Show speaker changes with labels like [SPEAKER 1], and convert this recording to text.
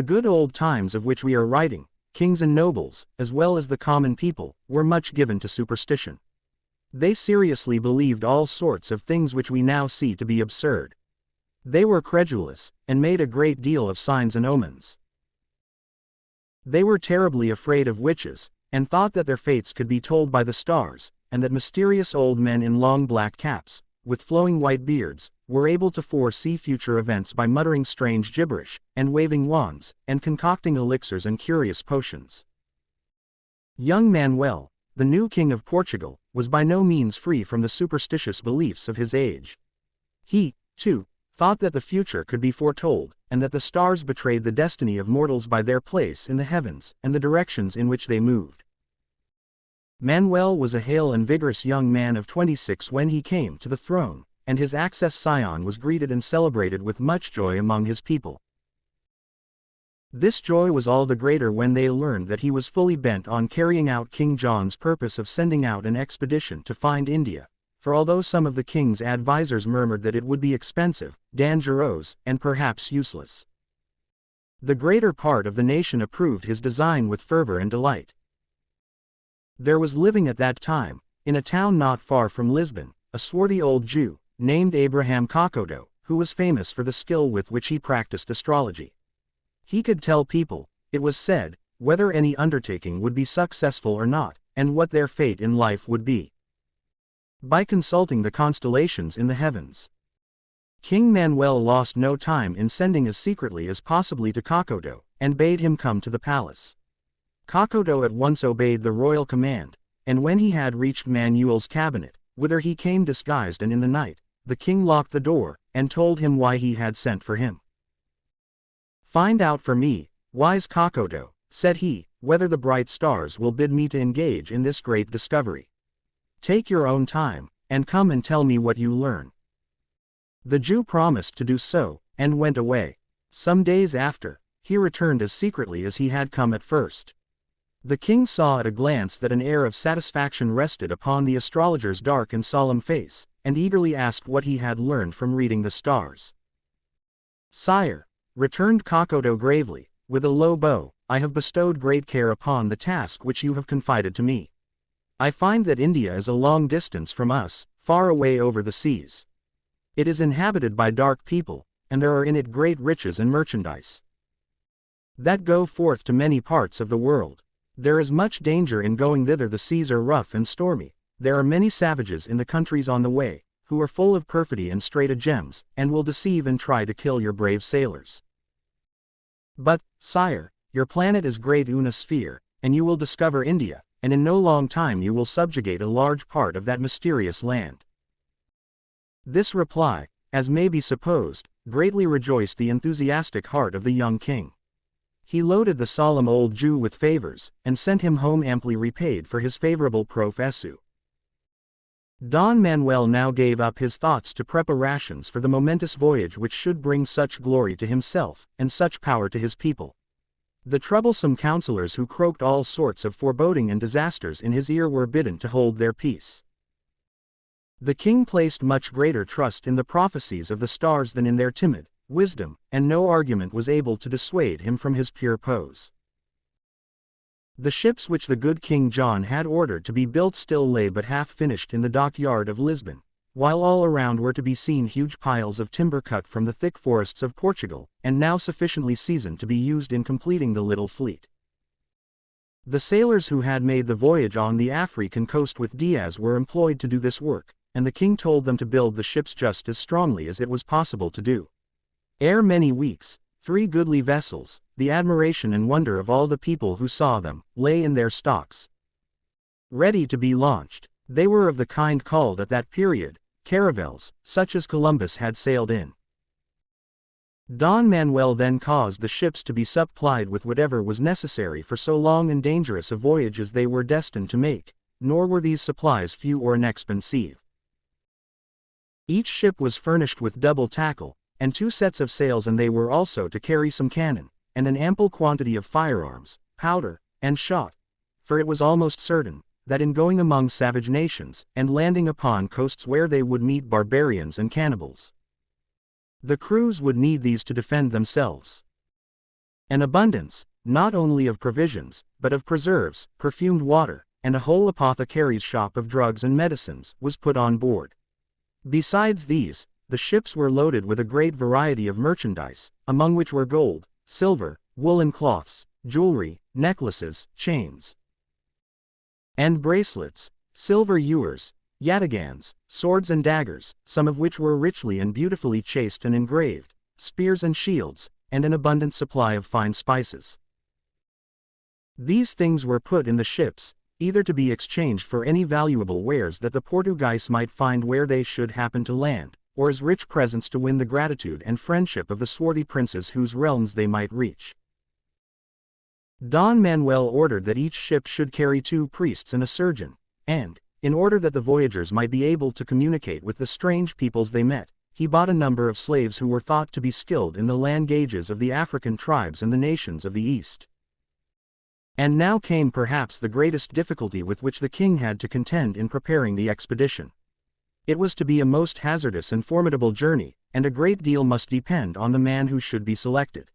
[SPEAKER 1] The good old times of which we are writing, kings and nobles, as well as the common people, were much given to superstition. They seriously believed all sorts of things which we now see to be absurd. They were credulous, and made a great deal of signs and omens. They were terribly afraid of witches, and thought that their fates could be told by the stars, and that mysterious old men in long black caps, with flowing white beards, were able to foresee future events by muttering strange gibberish, and waving wands, and concocting elixirs and curious potions. Young Manuel, the new king of Portugal, was by no means free from the superstitious beliefs of his age. He, too, thought that the future could be foretold, and that the stars betrayed the destiny of mortals by their place in the heavens and the directions in which they moved. Manuel was a hale and vigorous young man of 26 when he came to the throne, and his access scion was greeted and celebrated with much joy among his people. This joy was all the greater when they learned that he was fully bent on carrying out King John's purpose of sending out an expedition to find India, for although some of the king's advisers murmured that it would be expensive, dangerous, and perhaps useless, the greater part of the nation approved his design with fervor and delight. There was living at that time, in a town not far from Lisbon, a swarthy old Jew, named Abraham Kokodo, who was famous for the skill with which he practiced astrology. He could tell people, it was said, whether any undertaking would be successful or not, and what their fate in life would be, by consulting the constellations in the heavens. King Manuel lost no time in sending as secretly as possibly to Kokodo, and bade him come to the palace. Kokodo at once obeyed the royal command, and when he had reached Manuel's cabinet, whither he came disguised and in the night, the king locked the door, and told him why he had sent for him. "Find out for me, wise Kokodo," said he, "whether the bright stars will bid me to engage in this great discovery. Take your own time, and come and tell me what you learn." The Jew promised to do so, and went away. Some days after, he returned as secretly as he had come at first. The king saw at a glance that an air of satisfaction rested upon the astrologer's dark and solemn face, and eagerly asked what he had learned from reading the stars. "Sire," returned Kokodo gravely, with a low bow, "I have bestowed great care upon the task which you have confided to me. I find that India is a long distance from us, far away over the seas. It is inhabited by dark people, and there are in it great riches and merchandise that go forth to many parts of the world. There is much danger in going thither. The seas are rough and stormy. There are many savages in the countries on the way, who are full of perfidy and stratagems, and will deceive and try to kill your brave sailors. But, sire, your planet is great una sphere, and you will discover India, and in no long time you will subjugate a large part of that mysterious land." This reply, as may be supposed, greatly rejoiced the enthusiastic heart of the young king. He loaded the solemn old Jew with favors, and sent him home amply repaid for his favorable professu. Don Manuel now gave up his thoughts to preparations for the momentous voyage which should bring such glory to himself, and such power to his people. The troublesome counselors who croaked all sorts of foreboding and disasters in his ear were bidden to hold their peace. The king placed much greater trust in the prophecies of the stars than in their timid wisdom, and no argument was able to dissuade him from his pure pose. The ships which the good King John had ordered to be built still lay but half finished in the dockyard of Lisbon, while all around were to be seen huge piles of timber cut from the thick forests of Portugal, and now sufficiently seasoned to be used in completing the little fleet. The sailors who had made the voyage on the African coast with Diaz were employed to do this work, and the king told them to build the ships just as strongly as it was possible to do. Ere many weeks, 3 goodly vessels, the admiration and wonder of all the people who saw them, lay in their stocks, ready to be launched. They were of the kind called at that period caravels, such as Columbus had sailed in. Don Manuel then caused the ships to be supplied with whatever was necessary for so long and dangerous a voyage as they were destined to make, nor were these supplies few or inexpensive. Each ship was furnished with double tackle, and 2 sets of sails, and they were also to carry some cannon, and an ample quantity of firearms, powder, and shot, for it was almost certain that in going among savage nations, and landing upon coasts where they would meet barbarians and cannibals, the crews would need these to defend themselves. An abundance, not only of provisions, but of preserves, perfumed water, and a whole apothecary's shop of drugs and medicines, was put on board. Besides these, the ships were loaded with a great variety of merchandise, among which were gold, silver, woolen cloths, jewelry, necklaces, chains, and bracelets, silver ewers, yataghans, swords and daggers, some of which were richly and beautifully chased and engraved, spears and shields, and an abundant supply of fine spices. These things were put in the ships, either to be exchanged for any valuable wares that the Portuguese might find where they should happen to land, or as rich presents to win the gratitude and friendship of the swarthy princes whose realms they might reach. Don Manuel ordered that each ship should carry 2 priests and a surgeon, and, in order that the voyagers might be able to communicate with the strange peoples they met, he bought a number of slaves who were thought to be skilled in the languages of the African tribes and the nations of the East. And now came perhaps the greatest difficulty with which the king had to contend in preparing the expedition. It was to be a most hazardous and formidable journey, and a great deal must depend on the man who should be selected.